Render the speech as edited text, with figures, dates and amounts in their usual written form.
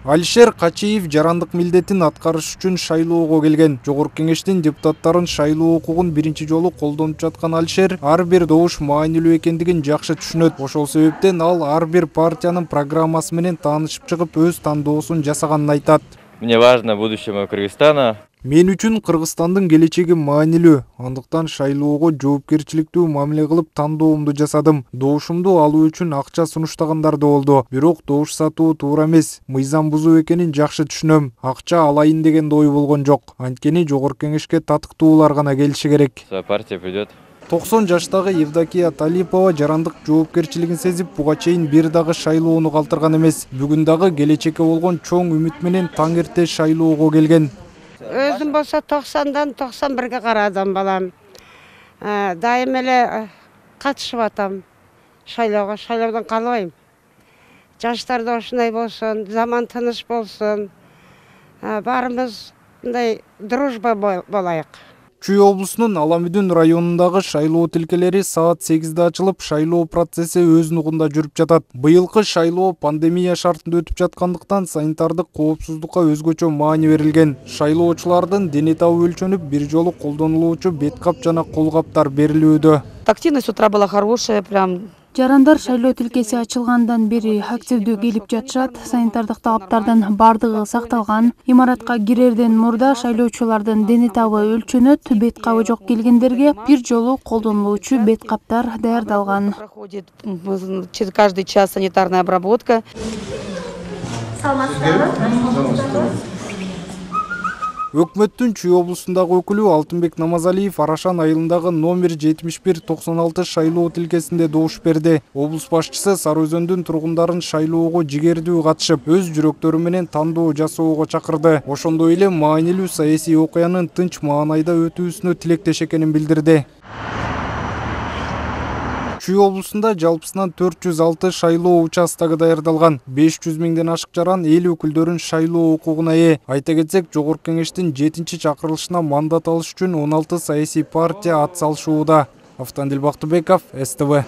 Алишер Качиев жарандык милдетин аткарыш үчүн шайлоого келген. Жогорку кеңештин депутаттарын шайлоо укугун биринчи жолу колдонуп жаткан Алишер ар бир добуш маанилүү экендигин жакшы түшүнөт. Ошол себептен ал ар бир партиянын программасы менен таанышып чыгып өз тандоосун жасаганын айтат. Мне важно будущее моего Кыргызстана. Мен үчүн Кыргызстандын келечеги маанилүү. Андыктан шайлоого жоопкерчиликтүү мамиле кылып тандоомду жасадым. Добушумду алуу үчүн акча сунуштагандар да болду. Бирок добуш сатуу туура эмес. Мыйзам бузуу экенин жакшы түшүнөм. Акча алайын деген ой болгон жок. Анткени жогорку кеңешке татыктуулар гана келиши керек. Партия придет. 90 жаштагы Евдокия Талипова жарандык жоопкерчилигин сезип, буга чейин бир дагы шайлоону калтырган эмес. Бүгүн дагы келечекке болгон чоң үмүт менен таң эрте шайлоого келген. Өзім болса 90-дан 91-ге карадым балам. Дайым эле катышып атам шайлоого, шайлоодон калбайм. Жаштарда ушундай болсун, заман тыныч болсун. Баарыбыз мындай дружба болайык. Чүй облусунун Аламүдүн районундагы шайлоо тилкелери саат 8-де ачылып, шайлоо процесси өз нугунда жүрүп жатат. Быйылкы шайлоо пандемия шартында өтүп жаткандыктан санитардык коопсуздукка өзгөчө маани берилген. Шайлоочулардын дене табы өлчөнүп, бир жолу колдонулуучу бет кап жана кол каптар берилүүдө. Активность с утра была хорошая, прям. Жарандар шайлоо тилкеси ачылгандан бери активдүү келип жатышат. Санитардык талаптардын бардыгы сакталган. Имаратка кирерден мурда шайлоочулардын дене табы өлчөнөт. Бет кабы жок келгендерге бир жолу колдонулуучу бет каптар даярдалган. Проходит через каждый час санитарная обработка. Өкмөттүн Чүй облусундагы өкүлү Алтынбек Намазалиев Арашан айылындагы номер 7196 шайлоо тилкесинде добуш берди. Облус башчысы Сары Өзөндүн тургундарын шайлоого жигердүү катышып, өз жүрөктөрү менен тандоо жасоого чакырды. Ошондой эле маанилүү саясий окуянын тынч маанайда өтүүсүнө тилектеш экенин билдирди. Чүй облусунда жалпысынан 406 шайлоо участогу даярдалган. 500 миңден ашык жаран эл өкүлдөрүн шайлоо укугуна ээ. Айта кетсек, жогорку кеңештин 7-чи чакырылышына мандат алыш үчүн 16 саясий партия ат салышууда. Автандил Бактыбеков, СТВ.